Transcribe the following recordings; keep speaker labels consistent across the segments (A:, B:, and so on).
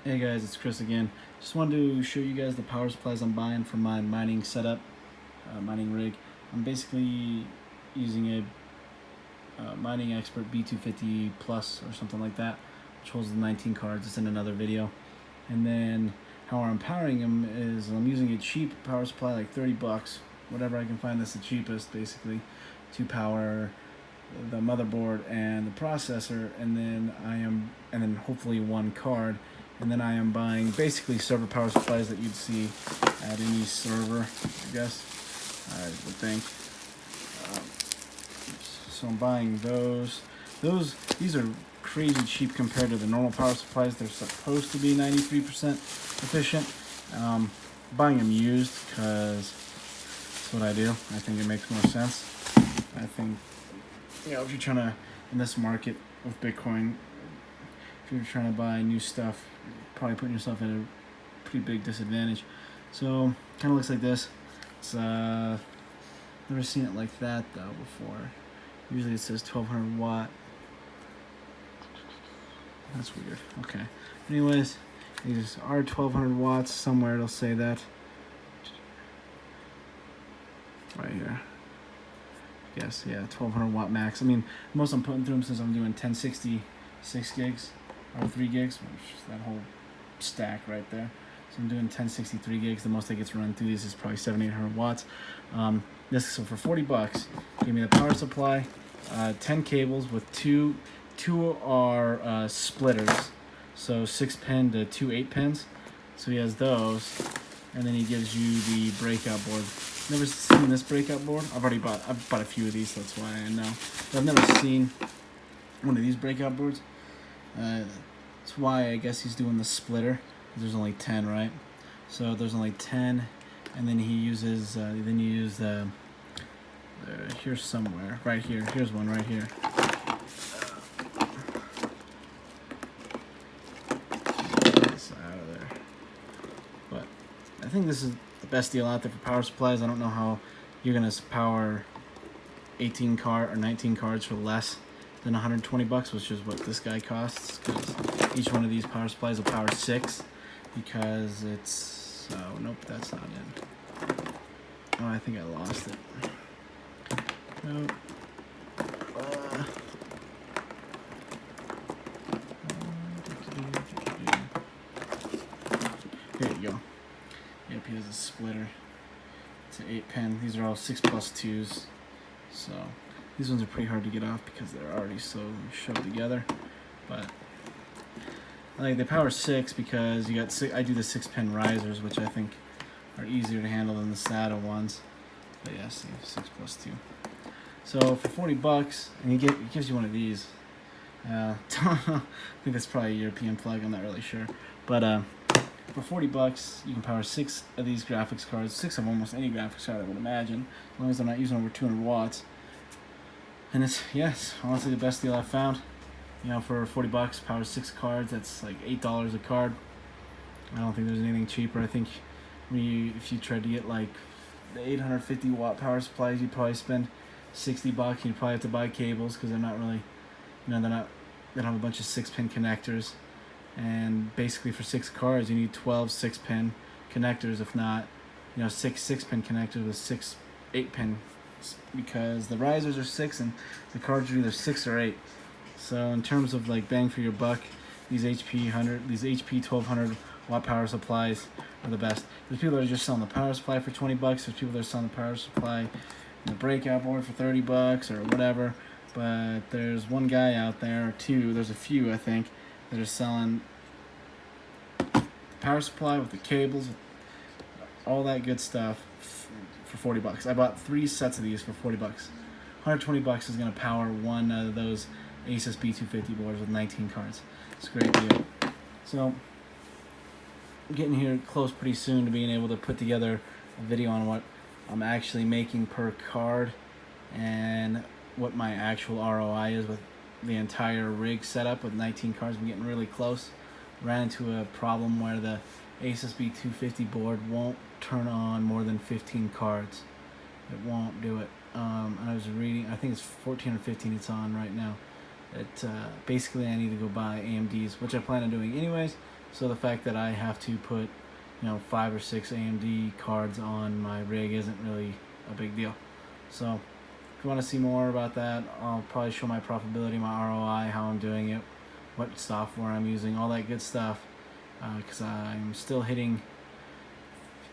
A: Hey guys, it's Chris again. Just wanted to show you guys the power supplies I'm buying for my mining setup, mining rig. I'm basically using a Mining Expert B250 Plus or something like that, which holds the 19 cards. It's in another video. And then how I'm powering them is I'm using a cheap power supply, like 30 bucks, whatever I can find that's the cheapest, basically, to power the motherboard and the processor, and then hopefully one card. And then I am buying basically server power supplies that you'd see at any server, I guess, I would think. So I'm buying those. These are crazy cheap compared to the normal power supplies. They're supposed to be 93% efficient. Buying them used because that's what I do. I think it makes more sense. I think, if you're trying to, in this market with Bitcoin, if you're trying to buy new stuff, you're probably putting yourself at a pretty big disadvantage. So, kind of looks like this. It's never seen it like that though before. Usually it says 1200 watt. That's weird. Okay. Anyways, these are 1200 watts. Somewhere it'll say that. Right here. Yes, yeah, 1200 watt max. I mean, most I'm putting through them since I'm doing 1060 6 gigs or 3 gigs, which is that whole stack right there. So I'm doing 1063 gigs. The most that gets run through these is probably 700-800 watts. So for 40 bucks, give me the power supply, 10 cables with two are splitters, so 6-pin to 2 8-pins. So he has those, and then he gives you the breakout board. Never seen this breakout board. I've bought a few of these, so that's why I know. But I've never seen one of these breakout boards. That's why I guess he's doing the splitter. There's only 10, right? So there's only 10, and then he uses. Then you use the. Here's somewhere right here. Here's one right here. Get this out of there. But I think this is the best deal out there for power supplies. I don't know how you're gonna power 18 card or 19 cards for less than 120 bucks, which is what this guy costs. Because each one of these power supplies will power 6, because it's. Oh nope, that's not in. Oh, I think I lost it. Nope. Here you go. Yep, here's a splitter. It's an 8-pin. These are all 6+2s. So these ones are pretty hard to get off because they're already so shoved together. But like they power 6 because you got I do the 6-pin risers, which I think are easier to handle than the SATA ones. But yeah, see, 6+2. So for 40 bucks, and he gives you one of these. I think that's probably a European plug. I'm not really sure, but for 40 bucks, you can power 6 of these graphics cards, 6 of almost any graphics card I would imagine, as long as they're not using over 200 watts. And it's, yes, honestly the best deal I've found. For 40 bucks, power 6 cards. That's like $8 a card. I don't think there's anything cheaper. I think if you tried to get like the 850 watt power supplies, you'd probably spend 60 bucks. You'd probably have to buy cables because they're not really, they don't have a bunch of 6-pin connectors. And basically for 6 cards, you need 12 6-pin connectors, if not, 6 6-pin connectors with 6 8-pin, because the risers are 6 and the cards are either 6 or 8. So in terms of like bang for your buck, these HP 1200 watt power supplies are the best. There's people that are just selling the power supply for 20 bucks. There's people that are selling the power supply and the breakout board for 30 bucks or whatever. But there's one guy out there, or two, there's a few I think, that are selling the power supply with the cables, all that good stuff for 40 bucks. I bought 3 sets of these for 40 bucks. 120 bucks is going to power one of those Asus B250 boards with 19 cards. It's a great deal. So I'm getting here close pretty soon to being able to put together a video on what I'm actually making per card and what my actual ROI is with the entire rig setup with 19 cards. I'm getting really close. Ran into a problem where the Asus B250 board won't turn on more than 15 cards. It won't do it. And I was reading, I think it's 14 or 15 it's on right now. basically I need to go buy AMDs, which I plan on doing anyways. So the fact that I have to put 5 or 6 AMD cards on my rig isn't really a big deal. So if you want to see more about that, I'll probably show my profitability, my ROI, how I'm doing it, what software I'm using, all that good stuff, because I'm still hitting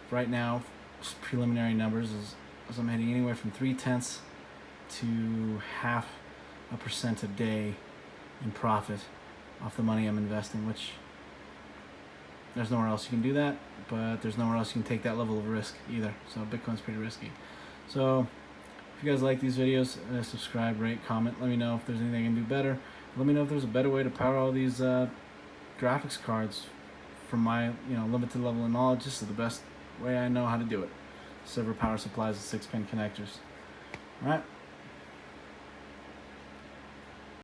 A: right now preliminary numbers as I'm hitting anywhere from 0.3 to 0.5% a day in profit off the money I'm investing, which there's nowhere else you can do that, but there's nowhere else you can take that level of risk either. So Bitcoin's pretty risky. So if you guys like these videos, subscribe, rate, comment. Let me know if there's anything I can do better. Let me know if there's a better way to power all these graphics cards from my limited level of knowledge. This is the best way I know how to do it. Silver power supplies with 6-pin connectors. All right.